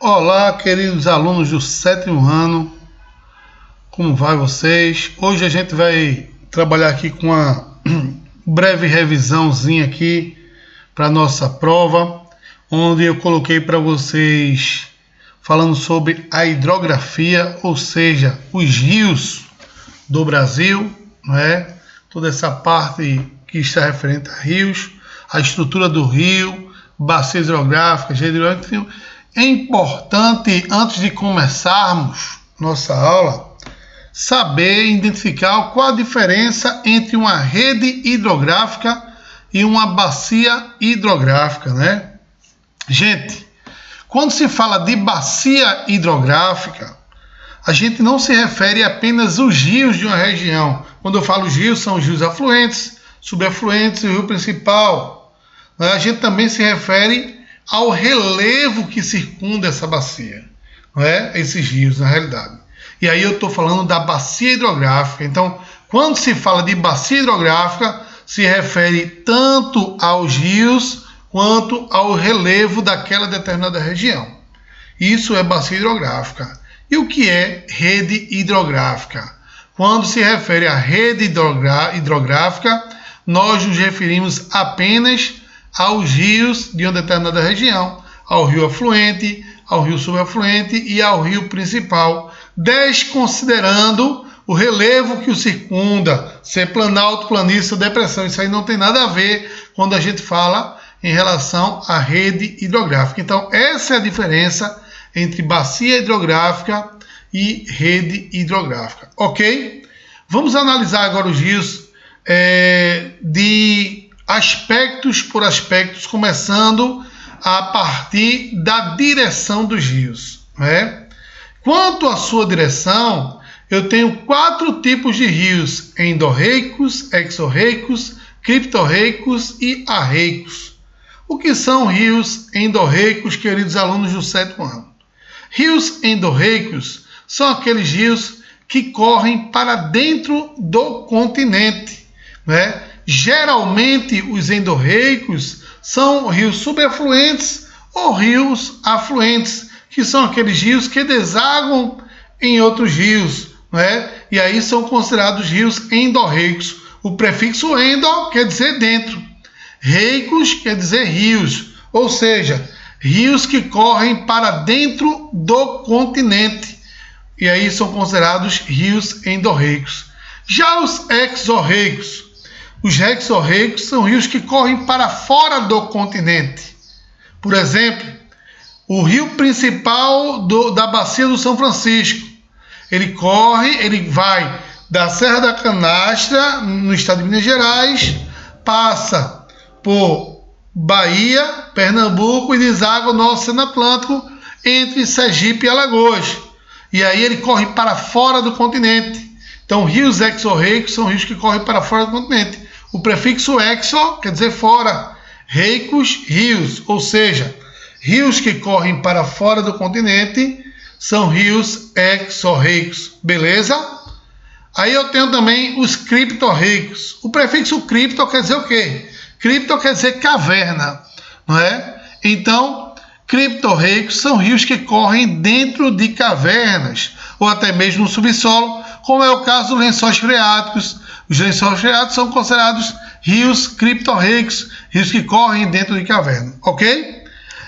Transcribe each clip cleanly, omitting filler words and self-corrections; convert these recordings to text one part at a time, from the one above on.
Olá, queridos alunos do 7º ano, como vai vocês? Hoje a gente vai trabalhar aqui com uma breve revisãozinha aqui para nossa prova, onde eu coloquei para vocês falando sobre a hidrografia, ou seja, os rios do Brasil, não é? Toda essa parte que está referente a rios, a estrutura do rio, bacias hidrográficas, enfim. É importante, antes de começarmos nossa aula, saber identificar qual a diferença entre uma rede hidrográfica e uma bacia hidrográfica, né? Gente, quando se fala de bacia hidrográfica, a gente não se refere apenas aos rios de uma região. Quando eu falo os rios, são os rios afluentes, subafluentes e o rio principal. A gente também se refere ao relevo que circunda essa bacia, não é? Esses rios, na realidade. E aí eu estou falando da bacia hidrográfica. Então, quando se fala de bacia hidrográfica, se refere tanto aos rios quanto ao relevo daquela determinada região. Isso é bacia hidrográfica. E o que é rede hidrográfica? Quando se refere à rede hidrográfica, nós nos referimos apenas aos rios de uma determinada região, ao rio afluente, ao rio subafluente e ao rio principal, desconsiderando o relevo que o circunda, ser planalto, planície ou depressão. Isso aí não tem nada a ver quando a gente fala em relação à rede hidrográfica. Então, essa é a diferença entre bacia hidrográfica e rede hidrográfica, ok? Vamos analisar agora os rios de aspectos por aspectos, começando a partir da direção dos rios, né? Quanto à sua direção, eu tenho 4 tipos de rios: endorreicos, exorreicos, criptorreicos e arreicos. O que são rios endorreicos, queridos alunos do 7º ano? Rios endorreicos são aqueles rios que correm para dentro do continente, né? Geralmente, os endorreicos são rios subafluentes ou rios afluentes, que são aqueles rios que desaguam em outros rios, né? E aí são considerados rios endorreicos. O prefixo endo quer dizer dentro, reicos quer dizer rios, ou seja, rios que correm para dentro do continente. E aí são considerados rios endorreicos. Já os exorreicos, os exorreicos são rios que correm para fora do continente. Por exemplo, o rio principal da bacia do São Francisco. Ele vai da Serra da Canastra, no estado de Minas Gerais, passa por Bahia, Pernambuco e deságua no Oceano Atlântico entre Sergipe e Alagoas. E aí ele corre para fora do continente. Então, rios exorreicos são rios que correm para fora do continente. O prefixo exo quer dizer fora, reicos, rios, ou seja, rios que correm para fora do continente são rios exorreicos, beleza? Aí eu tenho também os criptorreicos. O prefixo cripto quer dizer o quê? Cripto quer dizer caverna, não é? Então, criptorreicos são rios que correm dentro de cavernas, ou até mesmo no subsolo, como é o caso dos lençóis freáticos. Os lençóis freáticos são considerados rios criptorreicos, rios que correm dentro de caverna, ok?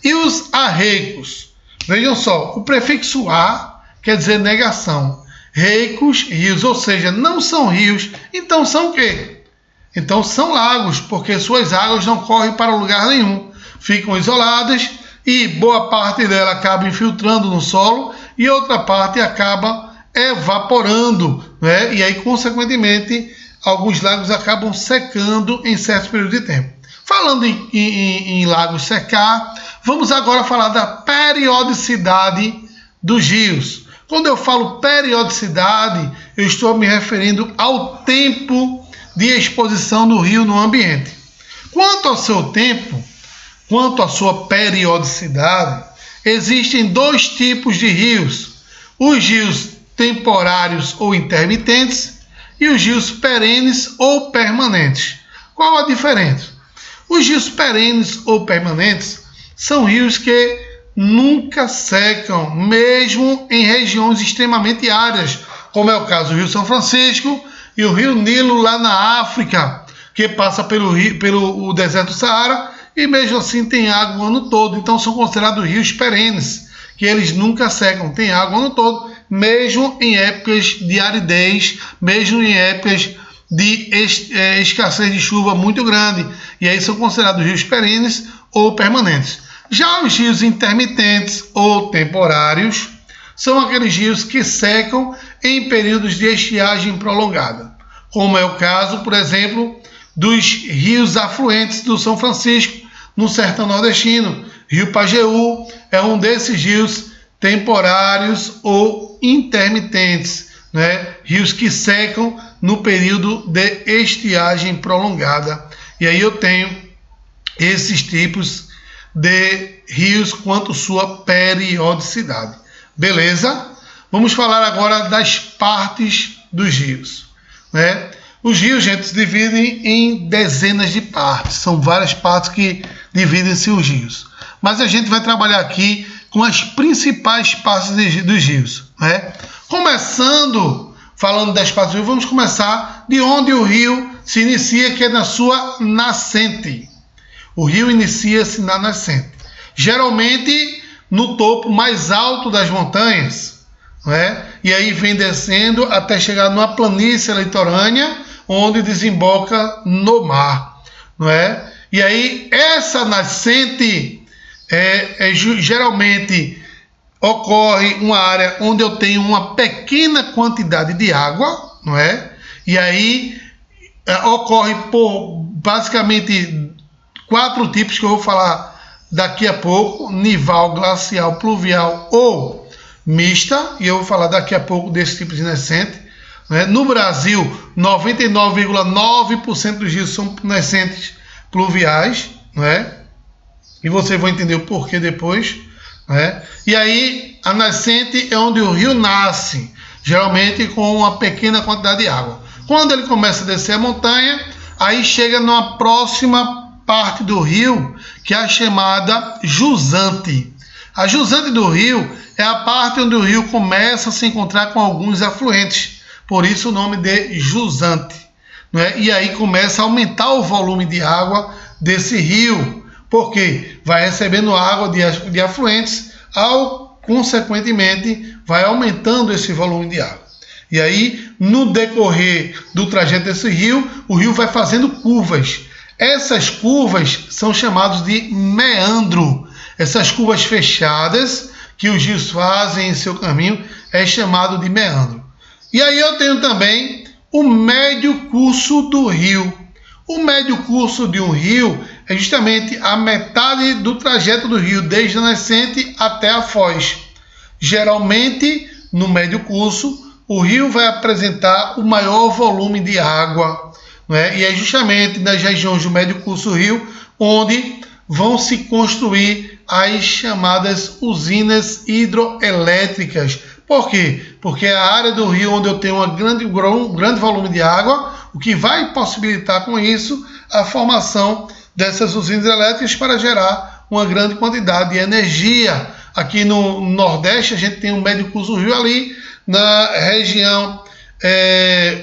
E os arreicos? Vejam só, o prefixo a quer dizer negação. Reicos, rios, ou seja, não são rios, então são o quê? Então são lagos, porque suas águas não correm para lugar nenhum, ficam isoladas e boa parte dela acaba infiltrando no solo e outra parte acaba evaporando, né? E aí, consequentemente, alguns lagos acabam secando em certos períodos de tempo. Falando em lagos secar, vamos agora falar da periodicidade dos rios. Quando eu falo periodicidade, eu estou me referindo ao tempo de exposição do rio no ambiente. Quanto ao seu tempo, quanto à sua periodicidade, existem 2 tipos de rios: os rios temporários ou intermitentes e os rios perenes ou permanentes. Qual a diferença? Os rios perenes ou permanentes são rios que nunca secam, mesmo em regiões extremamente áridas, como é o caso do Rio São Francisco e o Rio Nilo lá na África, que passa pelo deserto do Saara, e mesmo assim tem água o ano todo. Então são considerados rios perenes, que eles nunca secam, tem água o ano todo, mesmo em épocas de aridez, mesmo em épocas de escassez de chuva muito grande. E aí são considerados rios perenes ou permanentes. Já os rios intermitentes ou temporários são aqueles rios que secam em períodos de estiagem prolongada, como é o caso, por exemplo, dos rios afluentes do São Francisco, no sertão nordestino. Rio Pajeú é um desses rios temporários ou intermitentes, né? Rios que secam no período de estiagem prolongada. E aí eu tenho esses tipos de rios quanto sua periodicidade. Beleza? Vamos falar agora das partes dos rios, né? Os rios, gente, se dividem em dezenas de partes. São várias partes que dividem-se os rios. Mas a gente vai trabalhar aqui com as principais partes dos rios, né? Começando, falando das partes do rio, vamos começar de onde o rio se inicia, que é na sua nascente. O rio inicia-se na nascente. Geralmente no topo mais alto das montanhas, né? E aí vem descendo até chegar numa planície litorânea, onde desemboca no mar, não é? E aí essa nascente geralmente ocorre uma área onde eu tenho uma pequena quantidade de água, não é? E aí ocorre por basicamente 4 tipos que eu vou falar daqui a pouco: nival, glacial, pluvial ou mista, e eu vou falar daqui a pouco desse tipo de nascente. No Brasil, 99,9% dos rios são nascentes pluviais, né? E vocês vão entender o porquê depois, né? E aí, a nascente é onde o rio nasce, geralmente com uma pequena quantidade de água. Quando ele começa a descer a montanha, aí chega numa próxima parte do rio, que é a chamada jusante. A jusante do rio é a parte onde o rio começa a se encontrar com alguns afluentes. Por isso o nome de jusante, né? E aí começa a aumentar o volume de água desse rio, porque vai recebendo água de afluentes, consequentemente vai aumentando esse volume de água. E aí, no decorrer do trajeto desse rio, o rio vai fazendo curvas. Essas curvas são chamadas de meandro. Essas curvas fechadas que os rios fazem em seu caminho é chamado de meandro. E aí eu tenho também o médio curso do rio. O médio curso de um rio é justamente a metade do trajeto do rio, desde a nascente até a foz. Geralmente, no médio curso, o rio vai apresentar o maior volume de água, né? E é justamente nas regiões do médio curso do rio onde vão se construir as chamadas usinas hidroelétricas. Por quê? Porque é a área do rio onde eu tenho um grande volume de água, o que vai possibilitar com isso a formação dessas usinas elétricas para gerar uma grande quantidade de energia. Aqui no Nordeste a gente tem um médio curso do rio ali, na região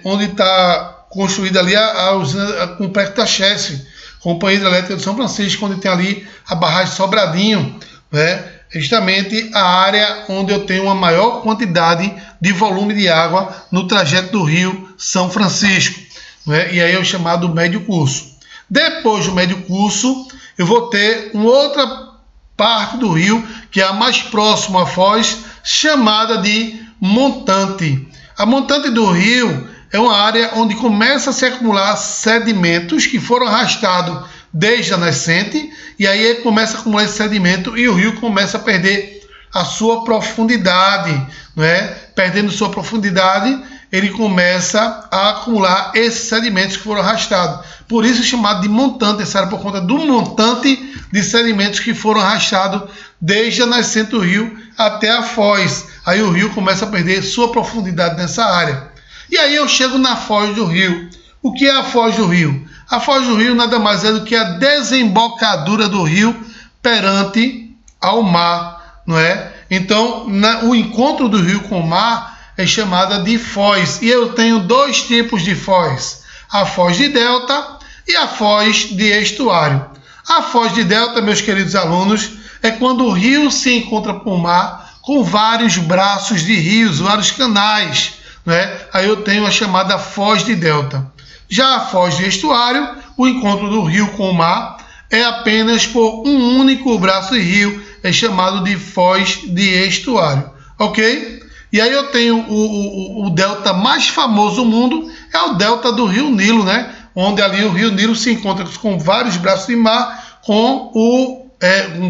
onde está construída ali a usina complexo da Chesf, Companhia Hidrelétrica de São Francisco, onde tem ali a barragem Sobradinho, né? Justamente a área onde eu tenho uma maior quantidade de volume de água no trajeto do rio São Francisco, né? E aí é o chamado médio curso. Depois do médio curso, eu vou ter uma outra parte do rio, que é a mais próxima à foz, chamada de montante. A montante do rio é uma área onde começa a se acumular sedimentos que foram arrastados desde a nascente, e aí ele começa a acumular esse sedimento e o rio começa a perder a sua profundidade, né? Perdendo sua profundidade, ele começa a acumular esses sedimentos que foram arrastados. Por isso é chamado de montante, essa área, por conta do montante de sedimentos que foram arrastados desde a nascente do rio até a foz. Aí o rio começa a perder sua profundidade nessa área. E aí eu chego na foz do rio. O que é a foz do rio? A foz do rio nada mais é do que a desembocadura do rio perante ao mar, não é? Então, o encontro do rio com o mar é chamada de foz. E eu tenho dois tipos de foz: a foz de delta e a foz de estuário. A foz de delta, meus queridos alunos, é quando o rio se encontra com o mar com vários braços de rios, vários canais, né? Aí eu tenho a chamada foz de delta. Já a foz de estuário, o encontro do rio com o mar é apenas por um único braço de rio, é chamado de foz de estuário, ok? E aí eu tenho o delta mais famoso do mundo, é o delta do rio Nilo, né? Onde ali o rio Nilo se encontra com vários braços de mar, com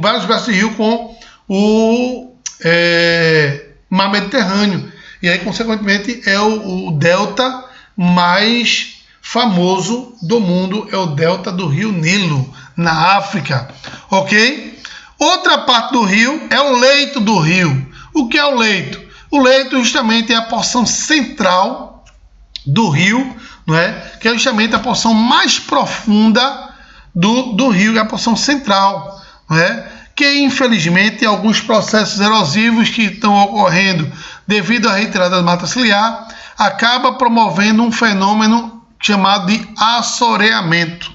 vários braços de rio com o mar Mediterrâneo. E aí, consequentemente, é o delta mais famoso do mundo, é o delta do rio Nilo, na África, ok? Outra parte do rio é o leito do rio. O que é o leito? O leito justamente é a porção central do rio, não é? Que é justamente a porção mais profunda do rio, é a porção central, não é? Que infelizmente alguns processos erosivos que estão ocorrendo devido à retirada da mata ciliar acaba promovendo um fenômeno chamado de assoreamento.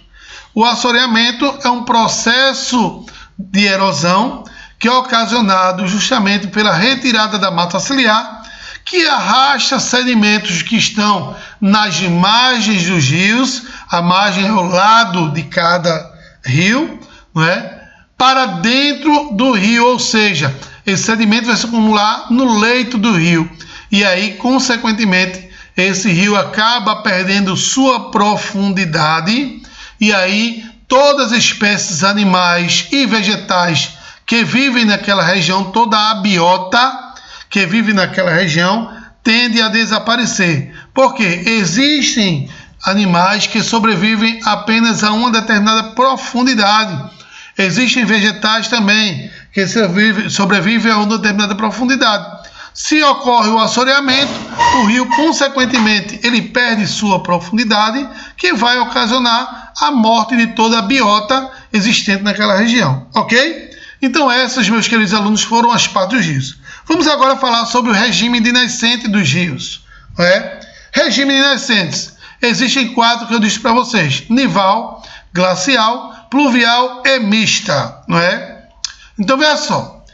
O assoreamento é um processo de erosão que é ocasionado justamente pela retirada da mata ciliar, que arrasta sedimentos que estão nas margens dos rios, a margem é o lado de cada rio, não é? Para dentro do rio, ou seja, esse sedimento vai se acumular no leito do rio e aí, consequentemente, esse rio acaba perdendo sua profundidade e aí todas as espécies animais e vegetais que vivem naquela região, toda a biota que vive naquela região tende a desaparecer. Porque existem animais que sobrevivem apenas a uma determinada profundidade. Existem vegetais também que sobrevivem a uma determinada profundidade. Se ocorre o assoreamento, o rio, consequentemente, ele perde sua profundidade, que vai ocasionar a morte de toda a biota existente naquela região, ok? Então essas, meus queridos alunos, foram as partes dos rios. Vamos agora falar sobre o regime de nascente dos rios, não é? Regime de nascentes. Existem 4 que eu disse para vocês: nival, glacial, pluvial e mista, não é? Então veja só,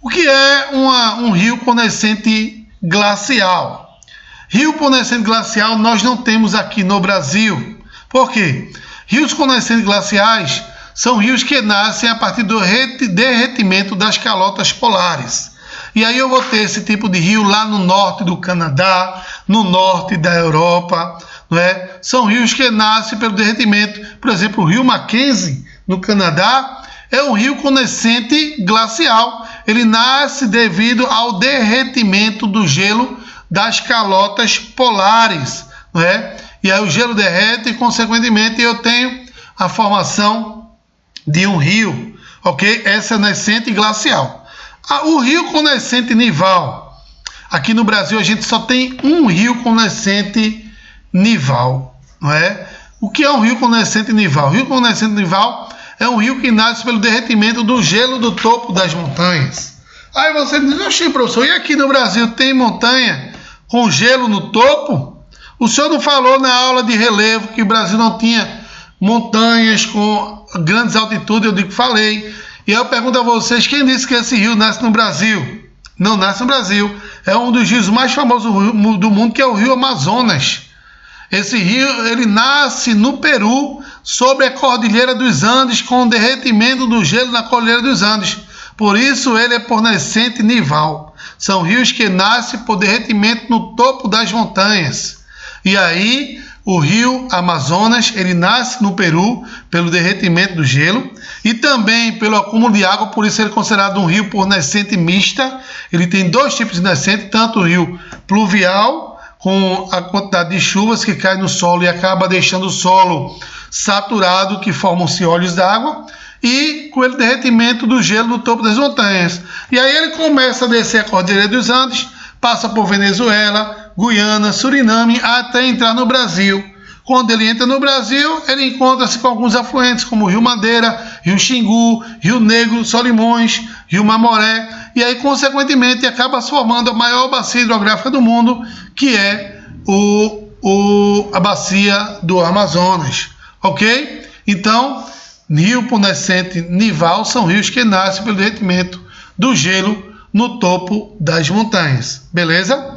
o que é um rio com nascente glacial? Rio com nascente glacial nós não temos aqui no Brasil. Por quê? Rios com nascentes glaciais são rios que nascem a partir do derretimento das calotas polares. E aí eu vou ter esse tipo de rio lá no norte do Canadá, no norte da Europa, não é? São rios que nascem pelo derretimento. Por exemplo, o rio Mackenzie, no Canadá, é um rio com nascente glacial. Ele nasce devido ao derretimento do gelo das calotas polares, não é? E aí o gelo derrete e, consequentemente, eu tenho a formação de um rio, ok? Essa é a nascente glacial. O rio com nascente nival. Aqui no Brasil a gente só tem um rio com nascente nival, não é? O que é um rio com nascente nival? O rio com nascente nival é um rio que nasce pelo derretimento do gelo do topo das montanhas. Aí você me diz: oxi, professor, e aqui no Brasil tem montanha com gelo no topo? O senhor não falou na aula de relevo que o Brasil não tinha montanhas com grandes altitudes? Eu digo que falei. E eu pergunto a vocês: quem disse que esse rio nasce no Brasil? Não nasce no Brasil. É um dos rios mais famosos do mundo, que é o rio Amazonas. Esse rio, ele nasce no Peru, sobre a Cordilheira dos Andes, com o derretimento do gelo na Cordilheira dos Andes. Por isso ele é por nascente nival. São rios que nascem por derretimento no topo das montanhas. E aí o rio Amazonas, ele nasce no Peru pelo derretimento do gelo e também pelo acúmulo de água, por isso ele é considerado um rio por nascente mista. Ele tem 2 tipos de nascente, tanto o rio pluvial, com a quantidade de chuvas que cai no solo e acaba deixando o solo saturado, que formam-se olhos d'água, e com o derretimento do gelo no topo das montanhas. E aí ele começa a descer a Cordilheira dos Andes, passa por Venezuela, Guiana, Suriname, até entrar no Brasil. Quando ele entra no Brasil, ele encontra-se com alguns afluentes, como o Rio Madeira, Rio Xingu, Rio Negro, Solimões, Rio Mamoré, e aí, consequentemente, acaba se formando a maior bacia hidrográfica do mundo, que é a bacia do Amazonas, ok? Então, Rio Pô Nascente, Nival são rios que nascem pelo derretimento do gelo no topo das montanhas, beleza?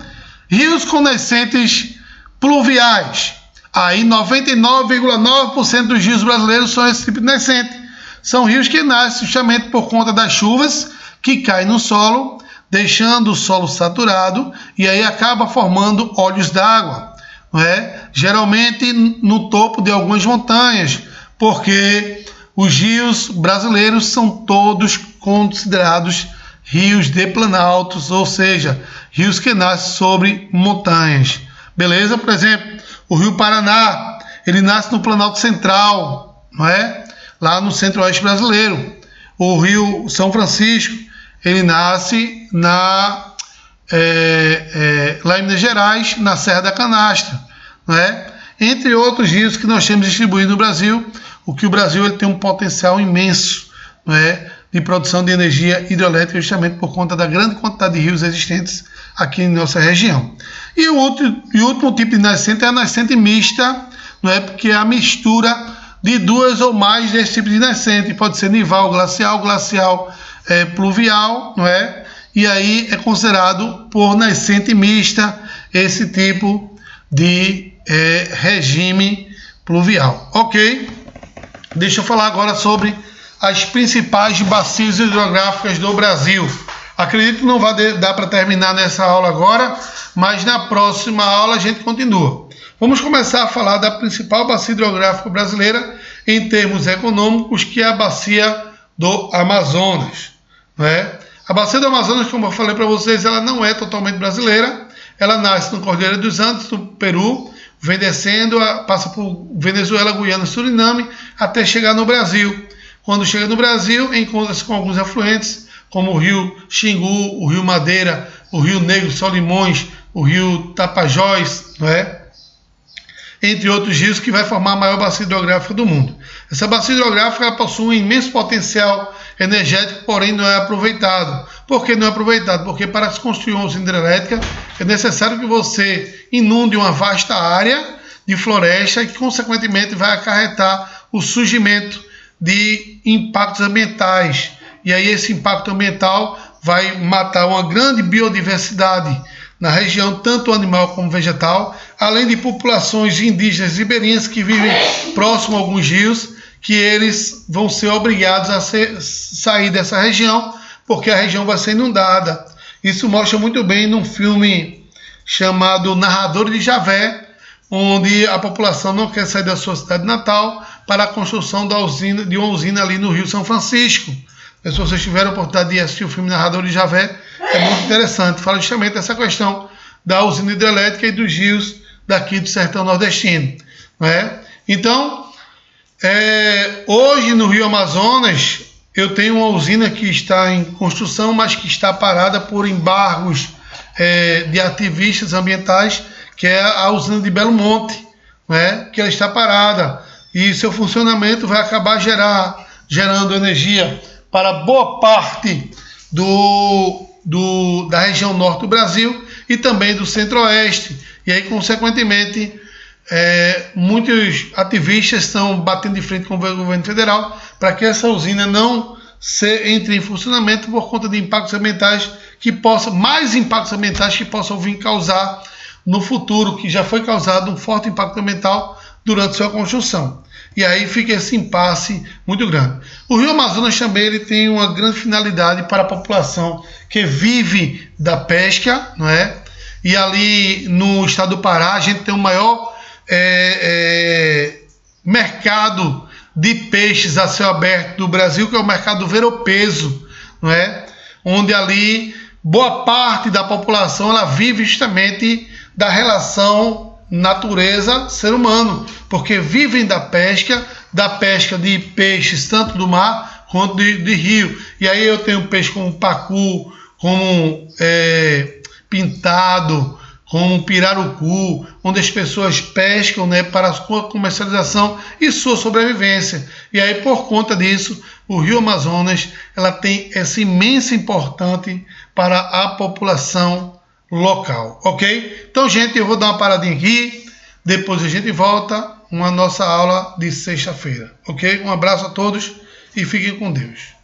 Rios com nascentes pluviais. Aí 99,9% dos rios brasileiros são esse tipo de nascente. São rios que nascem justamente por conta das chuvas que caem no solo, deixando o solo saturado, e aí acaba formando olhos d'água, não é? Geralmente no topo de algumas montanhas, porque os rios brasileiros são todos considerados rios de planaltos, ou seja, rios que nascem sobre montanhas, beleza? Por exemplo, o Rio Paraná, ele nasce no Planalto Central, não é? Lá no centro-oeste brasileiro. O Rio São Francisco, ele nasce lá em Minas Gerais, na Serra da Canastra, não é? Entre outros rios que nós temos distribuídos no Brasil, o Brasil ele tem um potencial imenso, não é? De produção de energia hidrelétrica, justamente por conta da grande quantidade de rios existentes aqui em nossa região. E o último tipo de nascente é a nascente mista, não é? Porque é a mistura de duas ou mais desse tipo de nascente. Pode ser nival, glacial, pluvial, não é? E aí é considerado por nascente mista esse tipo de regime pluvial, ok? Deixa eu falar agora sobre as principais bacias hidrográficas do Brasil. Acredito que não vai dar para terminar nessa aula agora, mas na próxima aula a gente continua. Vamos começar a falar da principal bacia hidrográfica brasileira em termos econômicos, que é a bacia do Amazonas, não é? A bacia do Amazonas, como eu falei para vocês, ela não é totalmente brasileira. Ela nasce no Cordilheira dos Andes, no Peru, vem descendo, passa por Venezuela, Guiana, Suriname, até chegar no Brasil. Quando chega no Brasil, encontra-se com alguns afluentes, como o rio Xingu, o rio Madeira, o rio Negro Solimões, o rio Tapajós, não é? Entre outros rios, que vai formar a maior bacia hidrográfica do mundo. Essa bacia hidrográfica ela possui um imenso potencial energético, porém não é aproveitado. Por que não é aproveitado? Porque para se construir uma usina hidrelétrica é necessário que você inunde uma vasta área de floresta e que, consequentemente, vai acarretar o surgimento de impactos ambientais. E aí esse impacto ambiental vai matar uma grande biodiversidade na região, tanto animal como vegetal, além de populações indígenas ribeirinhas que vivem próximo a alguns rios, que eles vão ser obrigados a sair dessa região, porque a região vai ser inundada. Isso mostra muito bem num filme chamado Narrador de Javé, onde a população não quer sair da sua cidade natal para a construção de uma usina ali no Rio São Francisco. Se vocês tiverem a oportunidade de assistir o filme Narrador de Javé, é muito interessante. Fala justamente dessa questão da usina hidrelétrica e dos rios daqui do sertão nordestino, não é? Então, hoje no Rio Amazonas, eu tenho uma usina que está em construção, mas que está parada por embargos de ativistas ambientais, que é a usina de Belo Monte, né? Que ela está parada. E seu funcionamento vai acabar gerando energia para boa parte da região norte do Brasil e também do centro-oeste. E aí, consequentemente, muitos ativistas estão batendo de frente com o governo federal para que essa usina não entre em funcionamento por conta de impactos ambientais mais impactos ambientais que possam vir causar no futuro, que já foi causado um forte impacto ambiental durante sua construção. E aí fica esse impasse muito grande. O Rio Amazonas também ele tem uma grande finalidade para a população que vive da pesca, não é? E ali no estado do Pará a gente tem o maior mercado de peixes a céu aberto do Brasil, que é o mercado do Ver-o-Peso, não é? Onde ali boa parte da população ela vive justamente da relação natureza-ser humano, porque vivem da pesca de peixes, tanto do mar quanto de rio. E aí eu tenho peixe como pacu, como pintado, como pirarucu, onde as pessoas pescam, né, para a sua comercialização e sua sobrevivência. E aí, por conta disso, o Rio Amazonas, ela tem essa imensa importância para a população local, ok? Então, gente, eu vou dar uma paradinha aqui, depois a gente volta com a nossa aula de sexta-feira, ok? Um abraço a todos e fiquem com Deus.